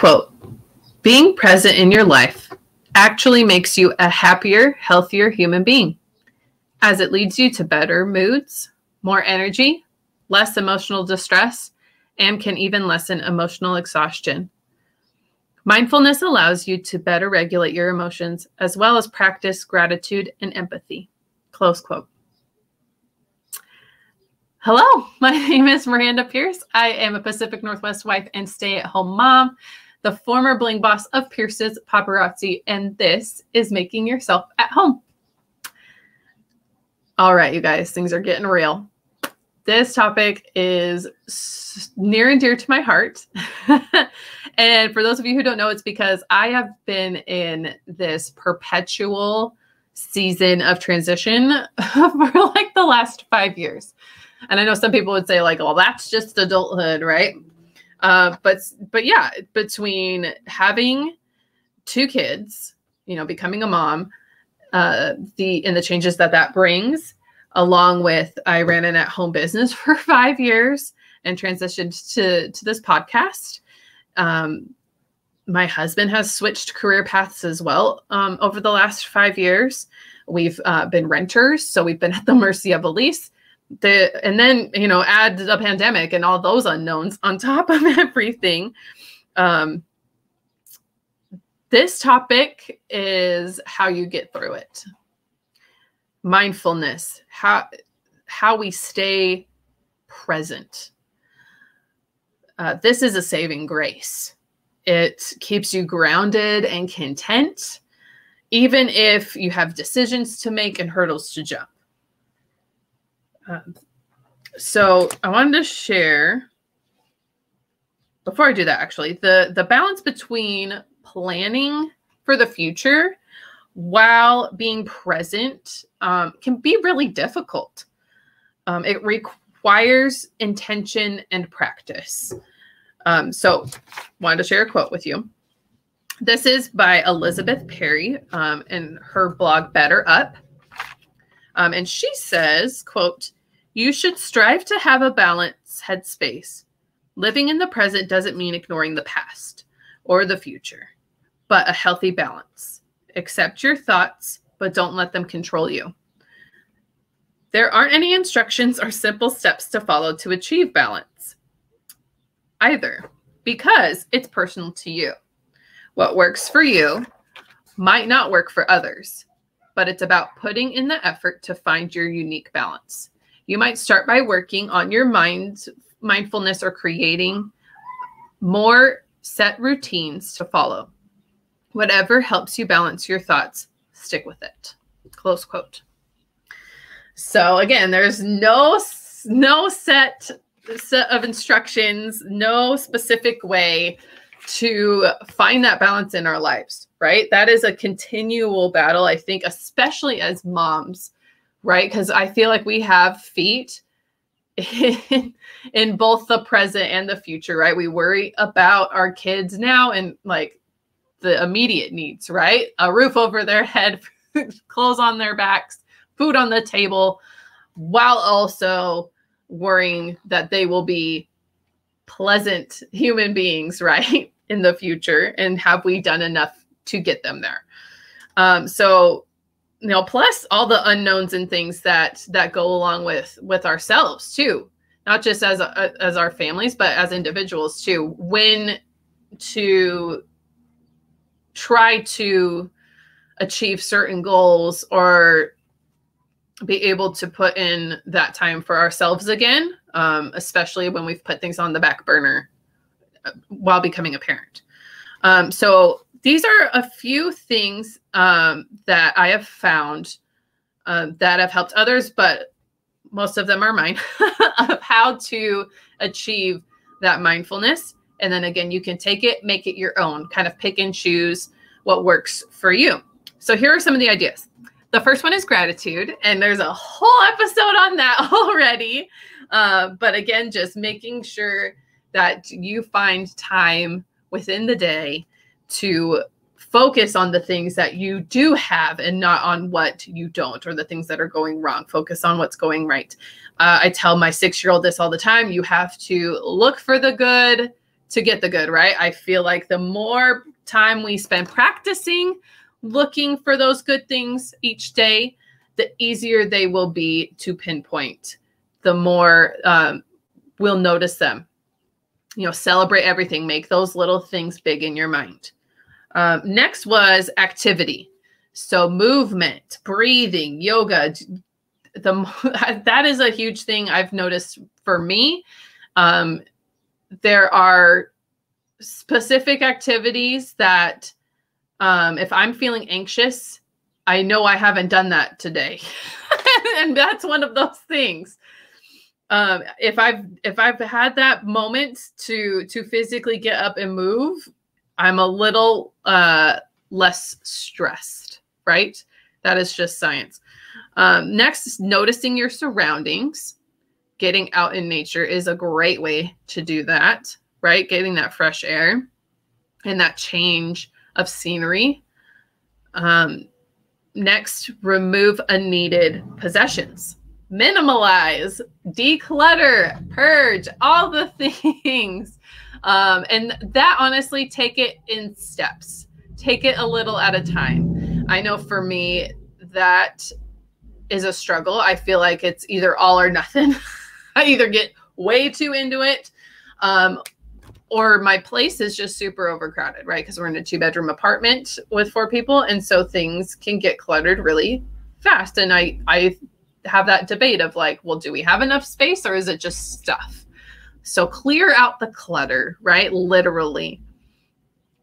Quote, being present in your life actually makes you a happier, healthier human being, as it leads you to better moods, more energy, less emotional distress, and can even lessen emotional exhaustion. Mindfulness allows you to better regulate your emotions as well as practice gratitude and empathy. Close quote. Hello, my name is Miranda Pierce. I am a Pacific Northwest wife and stay-at-home mom, the former bling boss of Pierce's Paparazzi, and this is Making Yourself at Home. All right, you guys, things are getting real. This topic is near and dear to my heart. And for those of you who don't know, it's because I have been in this perpetual season of transition for like the last 5 years. And I know some people would say like, well, that's just adulthood, right? But yeah, between having 2 kids, becoming a mom, the changes that brings, along with I ran an at-home business for 5 years and transitioned to this podcast. My husband has switched career paths as well over the last 5 years. We've been renters, so we've been at the mercy of a lease. And then, add the pandemic and all those unknowns on top of everything. This topic is how you get through it. Mindfulness, how we stay present. This is a saving grace. It keeps you grounded and content, even if you have decisions to make and hurdles to jump. So I wanted to share, before I do that, actually, the balance between planning for the future while being present can be really difficult. It requires intention and practice. So wanted to share a quote with you. This is by Elizabeth Perry in her blog, Better Up. And she says, quote, you should strive to have a balanced headspace. Living in the present doesn't mean ignoring the past or the future, but a healthy balance. Accept your thoughts, but don't let them control you. There aren't any instructions or simple steps to follow to achieve balance either, because it's personal to you. What works for you might not work for others, but it's about putting in the effort to find your unique balance. You might start by working on your mindfulness or creating more set routines to follow. Whatever helps you balance your thoughts, stick with it. Close quote. So again, there's no set of instructions, no specific way to find that balance in our lives, right? That is a continual battle, I think, especially as moms, right? Because I feel like we have feet in both the present and the future, right? We worry about our kids now and like the immediate needs, right? A roof over their head, clothes on their backs, food on the table, while also worrying that they will be pleasant human beings, right, in the future. And have we done enough to get them there? Plus all the unknowns and things that go along with ourselves too, not just as our families, but as individuals too, when to try to achieve certain goals or be able to put in that time for ourselves again, especially when we've put things on the back burner while becoming a parent. So these are a few things that I have found that have helped others, but most of them are mine, of how to achieve that mindfulness. And then again, you can take it, make it your own, kind of pick and choose what works for you. So here are some of the ideas. The first one is gratitude, and there's a whole episode on that already. But again, just making sure that you find time within the day to focus on the things that you do have and not on what you don't, or the things that are going wrong. Focus on what's going right. I tell my 6-year-old this all the time. You have to look for the good, to get the good, right? I feel like the more time we spend practicing looking for those good things each day, the easier they will be to pinpoint. The more we'll notice them. You know, celebrate everything. Make those little things big in your mind. Next was activity. So movement, breathing, yoga. That is a huge thing I've noticed for me. There are specific activities that if I'm feeling anxious, I know I haven't done that today. And that's one of those things. If I've had that moment to physically get up and move, I'm a little less stressed, right? That is just science. Next is noticing your surroundings. Getting out in nature is a great way to do that, right? Getting that fresh air and that change of scenery. Next, remove unneeded possessions. Minimalize, declutter, purge, all the things. And that, honestly, take it in steps. Take it a little at a time. I know for me, that is a struggle. I feel like it's either all or nothing. I either get way too into it, or my place is just super overcrowded, right? Because we're in a 2-bedroom apartment with 4 people. And so things can get cluttered really fast. And I have that debate of like, well, do we have enough space or is it just stuff? So clear out the clutter, right? Literally.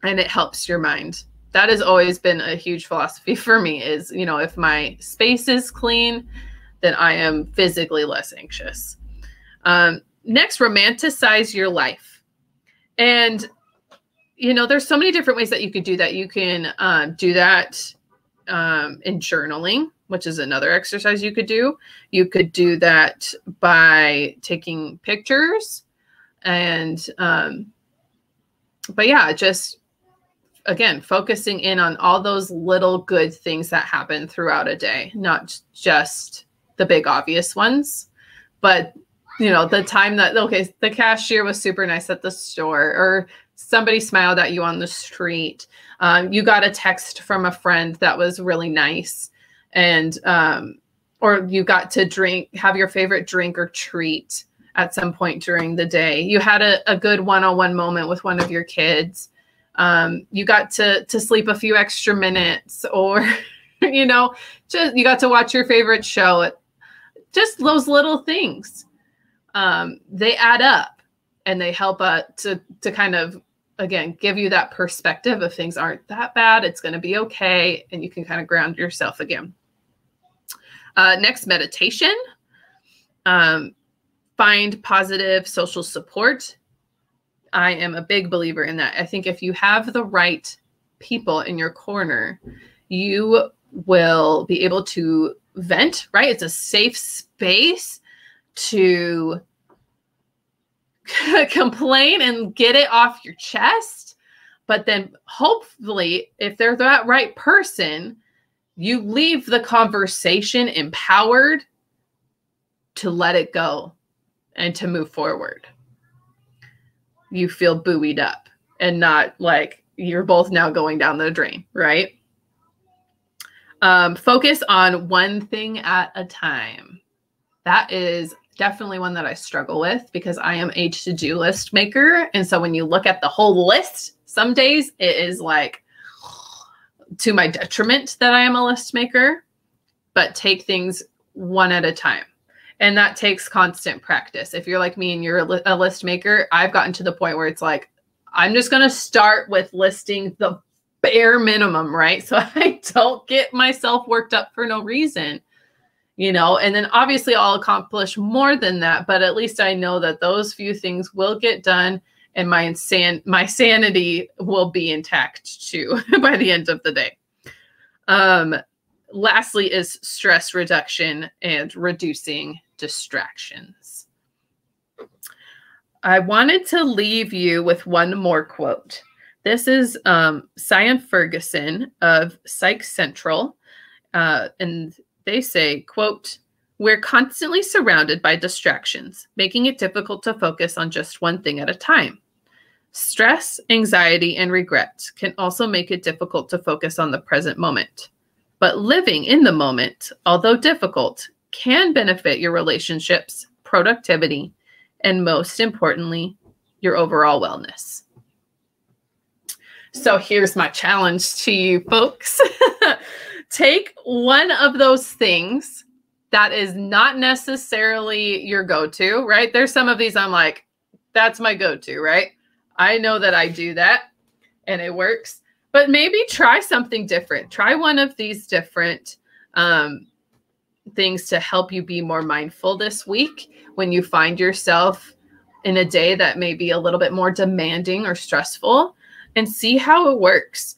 And it helps your mind. That has always been a huge philosophy for me is, you know, if my space is clean, then I am physically less anxious. Next, romanticize your life. And, you know, there's so many different ways that you could do that. You can do that in journaling, which is another exercise you could do. You could do that by taking pictures and, but yeah, just, again, focusing in on all those little good things that happen throughout a day, not just the big obvious ones, but you know, the time that, okay, the cashier was super nice at the store, or somebody smiled at you on the street. You got a text from a friend that was really nice. And, or you got to have your favorite drink or treat at some point during the day. You had a good one-on-one moment with one of your kids. You got to sleep a few extra minutes, or, you know, just, you got to watch your favorite show. Just those little things. They add up and they help to kind of, again, give you that perspective of things aren't that bad. It's going to be okay. And you can kind of ground yourself again. Next, meditation. Find positive social support. I am a big believer in that. I think if you have the right people in your corner, you will be able to vent, right? It's a safe space to complain and get it off your chest. But then hopefully, if they're that right person, you leave the conversation empowered to let it go and to move forward. You feel buoyed up and not like you're both now going down the drain, right? Focus on one thing at a time. That is definitely one that I struggle with because I am a to-do list maker. And so when you look at the whole list, some days it is like to my detriment that I am a list maker, but take things one at a time. And that takes constant practice. If you're like me and you're a list maker, I've gotten to the point where it's like, I'm just going to start with listing the bare minimum, right? So I don't get myself worked up for no reason, you know, and then obviously I'll accomplish more than that, but at least I know that those few things will get done and my sanity will be intact too by the end of the day. Lastly is stress reduction and reducing distractions. I wanted to leave you with one more quote. This is Cyan Ferguson of Psych Central, and they say, quote, "We're constantly surrounded by distractions, making it difficult to focus on just one thing at a time. Stress, anxiety, and regret can also make it difficult to focus on the present moment. But living in the moment, although difficult, can benefit your relationships, productivity, and most importantly, your overall wellness. So here's my challenge to you folks. Take one of those things that is not necessarily your go-to, right? There's some of these I'm like, that's my go-to, right? I know that I do that and it works, but maybe try something different. Try one of these different things to help you be more mindful this week when you find yourself in a day that may be a little bit more demanding or stressful, and see how it works.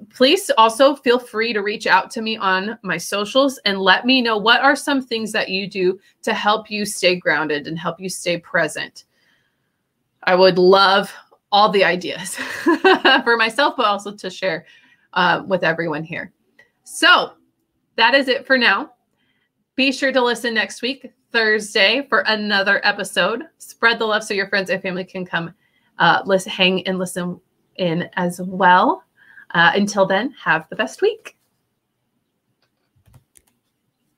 Please also feel free to reach out to me on my socials and let me know what are some things that you do to help you stay grounded and help you stay present. I would love all the ideas for myself, but also to share with everyone here. So that is it for now. Be sure to listen next week, Thursday, for another episode. Spread the love so your friends and family can come hang and listen in as well. Until then, have the best week.